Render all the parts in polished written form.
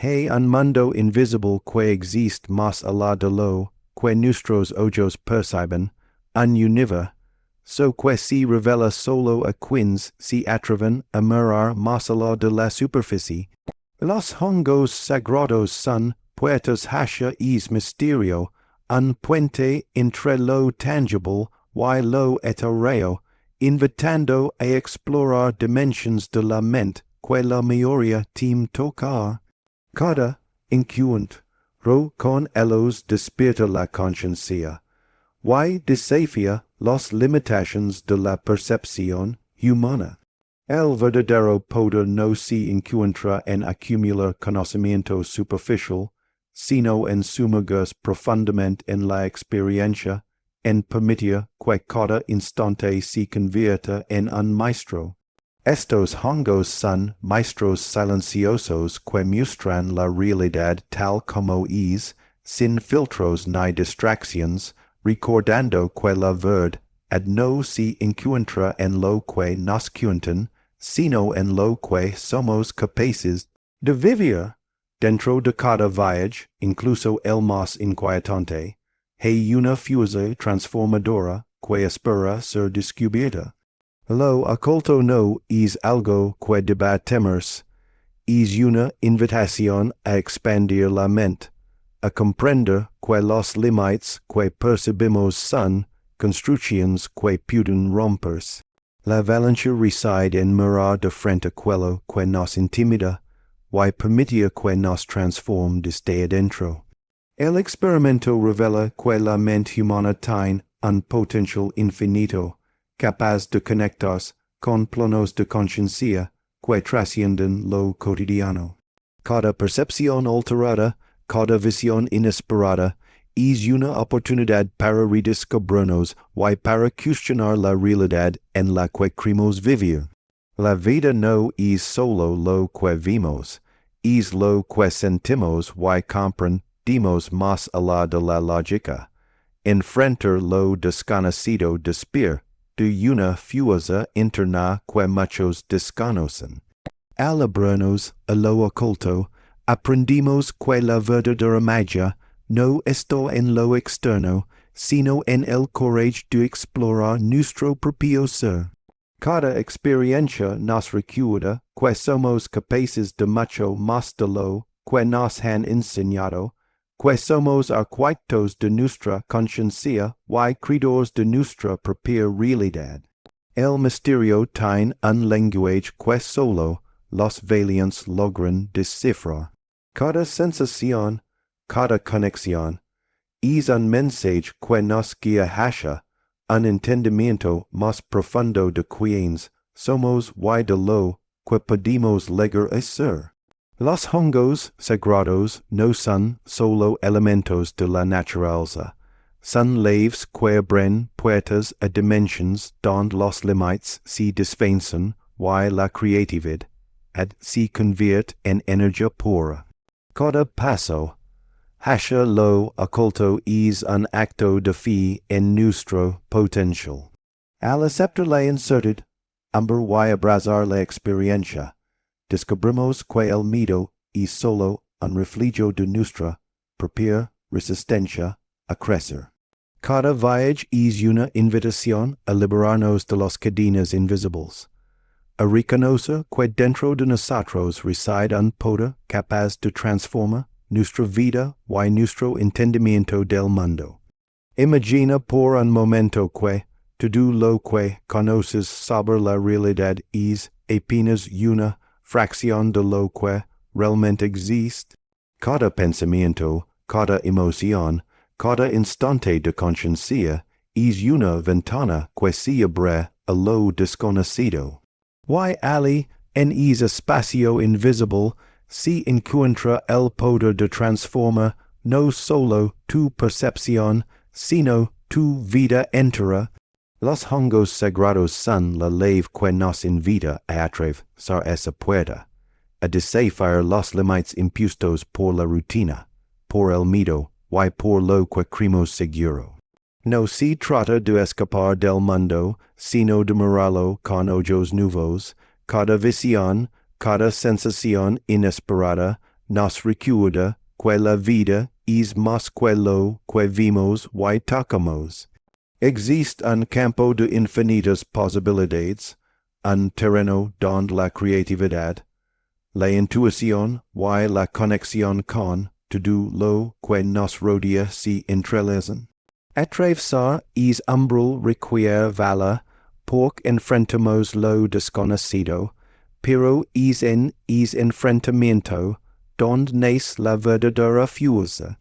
Hey un mundo invisible que existe más allá de lo, que nuestros ojos perciben, un universo, so que se revela solo a quienes se atreven a mirar más allá de la superficie. Los Hongos sagrados son puertas hacia es misterio, un puente entre lo tangible y lo etéreo, invitando a explorar dimensiones de la mente que la mayoría temen tocar. Cada encuentro con ellos despierta la conciencia, y desafía las limitaciones de la percepción humana. El verdadero poder no se encuentra en acumular conocimiento superficial, sino en sumergirse profundamente en la experiencia, en permitir que cada instante se convierta en un maestro. Estos hongos son maestros silenciosos que muestran la realidad tal como es, sin filtros ni distracciones, recordando que la verdad no se encuentra en lo que nos cuentan, sino en lo que somos capaces de vivir. Dentro de cada viaje, incluso el más inquietante, hay una fuerza transformadora que espera ser descubierta. Lo oculto no es algo que deba temerse, es una invitación a expandir la mente, a comprender que los límites que percibimos son construcciones que pueden romperse. La valencia reside en mirar de frente aquello que nos intimida, y permitir que nos transforme desde adentro. El experimento revela que la mente humana tiene un potencial infinito, capaz de conectarse con planos de conciencia que trascienden lo cotidiano. Cada percepción alterada, cada visión inesperada, es una oportunidad para redescubrirnos y para cuestionar la realidad en la que creemos vivir. La vida no es solo lo que vimos, es lo que sentimos y comprendimos más allá de la lógica. Enfrentar lo desconocido despierta de una fuerza interna que muchos desconocen. Al abrirnos a lo oculto, aprendimos que la verdadera magia no está en lo externo, sino en el coraje de explorar nuestro propio ser. Cada experiencia nos recuerda que somos capaces de mucho más de lo que nos han enseñado, que somos arquitectos de nuestra conciencia y creadores de nuestra propia realidad. El misterio tiene un lenguaje que solo los valientes logran descifrar. Cada sensación, cada conexión, es un mensaje que nos guía hacia un entendimiento más profundo de quienes somos y de lo que podemos llegar a ser. Los hongos sagrados no son solo elementos de la naturaleza, son leves que abren puertas a dimensiones donde los límites se desvanecen y la creatividad se convierte en energía pura. Cada paso hacia lo oculto es un acto de fe en nuestro potencial. Al aceptar la incertidumbre y abrazar la experiencia, descubrimos que el miedo es solo un reflejo de nuestra propia resistencia a crecer. Cada viaje es una invitación a liberarnos de las cadenas invisibles, a reconocer que dentro de nosotros reside un poder capaz de transformar nuestra vida y nuestro entendimiento del mundo. Imagina por un momento que todo lo que conoces sobre la realidad es apenas una fracción de lo que realmente existe. Cada pensamiento, cada emoción, cada instante de conciencia es una ventana que se abre a lo desconocido. Y allí, en ese espacio invisible, se encuentra el poder de transformar no solo tu percepción, sino tu vida entera. Los hongos sagrados son la llave que nos invita a atravesar esa puerta, a desafiar los límites impuestos por la rutina, por el miedo y por lo que creemos seguro. No se trata de escapar del mundo, sino de mirarlo con ojos nuevos. Cada visión, cada sensación inesperada nos recuerda que la vida es más que lo que vimos y tocamos. Existe un campo de infinitas posibilidades, un terreno donde la creatividad, la intuición y la conexión con todo lo que nos rodea se entrelazan. Atravesar es umbral requiere valor, porque enfrentamos lo desconocido, pero es en es enfrentamiento donde nace la verdadera fuerza.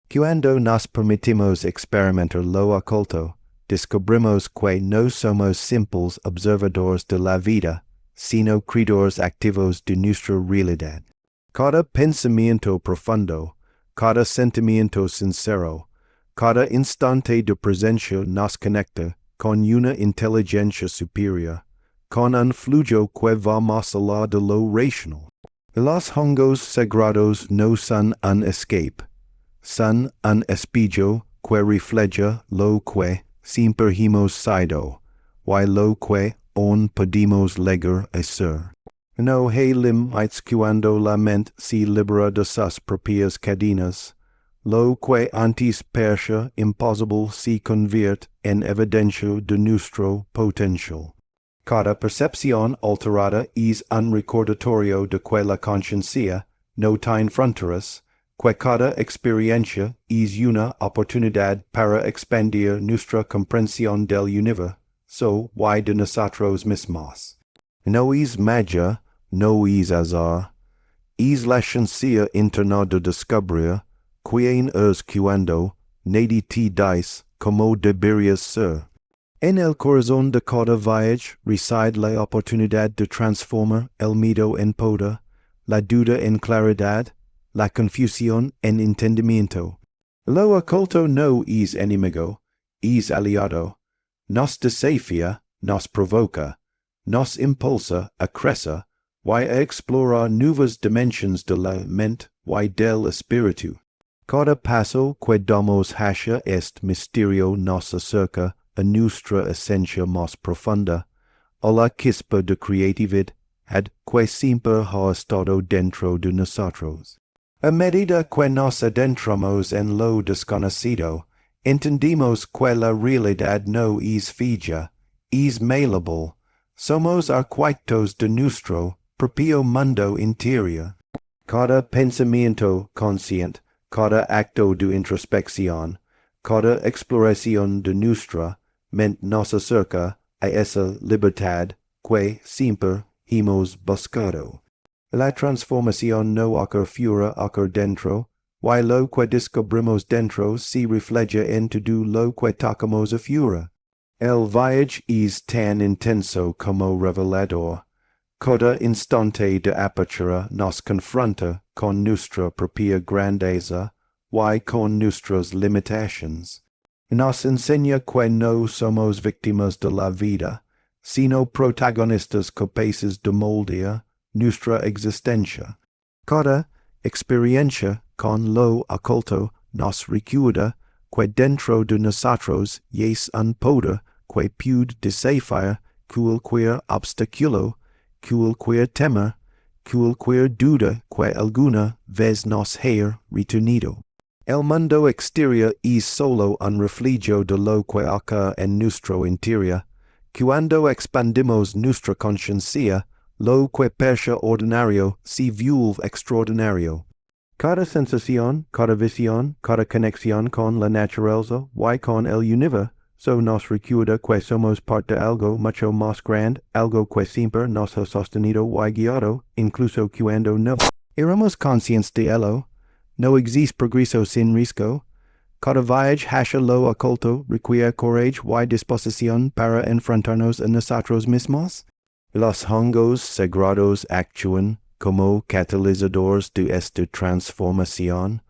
Cuando nos permitimos experimentar lo oculto, descubrimos que no somos simples observadores de la vida, sino creadores activos de nuestra realidad. Cada pensamiento profundo, cada sentimiento sincero, cada instante de presencia nos conecta con una inteligencia superior, con un flujo que va más allá de lo racional. Los Hongos sagrados no son un escape, son un espejo que refleja lo que siempre hemos sido, y lo que aún podemos llegar a ser. No hay límites cuando la mente se libera de sus propias cadenas. Lo que antes parecía imposible se convierte en evidencia de nuestro potencial. Cada percepción alterada es un recordatorio de que la conciencia no tiene fronteras, que cada experiencia es una oportunidad para expandir nuestra comprensión del universo y de nosotros mismos. No es magia, no es azar, es la ciencia interna de descubrir quién es cuando nadie te dice cómo deberías ser. En el corazón de cada viaje reside la oportunidad de transformar el miedo en poder, la duda en claridad, la confusión en entendimiento. Lo oculto no es enemigo, es aliado. Nos desafía, nos provoca, nos impulsa a crecer y a explorar nuevas dimensiones de la mente y del espíritu. Cada paso que damos hacia este misterio nos acerca a nuestra esencia más profunda, a la chispa de creatividad que siempre ha estado dentro de nosotros. A medida que nos adentramos en lo desconocido, entendimos que la realidad no es fija, es malleable. Somos arquitectos de nuestro propio mundo interior. Cada pensamiento consciente, cada acto de introspección, cada exploración de nuestra mente nos acerca a esa libertad que siempre hemos buscado. La transformación no ocurre dentro, y lo que descubrimos dentro se refleja en todo lo que tocamos afuera. El viaje es tan intenso como revelador. Cada instante de apertura nos confronta con nuestra propia grandeza y con nuestras limitaciones. Nos enseña que no somos víctimas de la vida, sino protagonistas capaces de moldear nuestra existencia. Cada experiencia con lo oculto nos recuerda que dentro de nosotros es un poder que puede desafiar cualquier obstáculo, cualquier temor, cualquier duda que alguna vez nos haya retenido. El mundo exterior es solo un reflejo de lo que ocurre en nuestro interior. Cuando expandimos nuestra conciencia, lo que parecía ordinario se vuelve extraordinario. Cada sensación, cada visión, cada conexión con la naturaleza y con el universo nos recuerda que somos parte de algo mucho más grande, algo que siempre nos ha sostenido y guiado, incluso cuando no éramos conscientes de ello. No existe progreso sin riesgo. Cada viaje hacia lo oculto requiere coraje y disposición para enfrentarnos a nosotros mismos. Los Hongos sagrados actúan como catalizadores de esta transformación,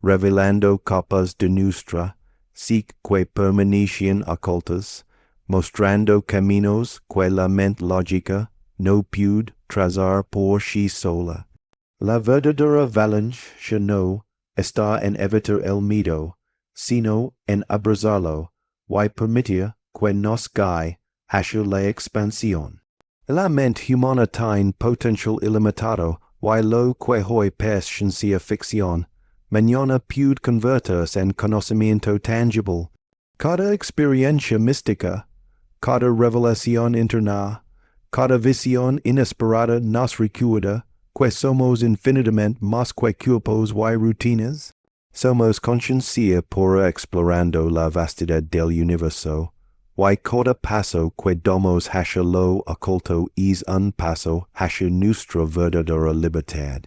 revelando capas de nuestra psique que permanecían ocultas, mostrando caminos que la mente lógica no puede trazar por sí sola. La verdadera avalancha no está en evitar el miedo, sino en abrazarlo y permitir que nos guíe hacia la expansión. La mente humana tiene potencial ilimitado y lo que hoy persciencia ficción, mañana puede convertirse en conocimiento tangible. Cada experiencia mística, cada revelación interna, cada visión inesperada nos recuerda que somos infinitamente más que cuerpos y rutinas. Somos conciencia pura explorando la vastedad del universo, y cada paso que damos hacia lo oculto es un paso hacia nuestra verdadera libertad.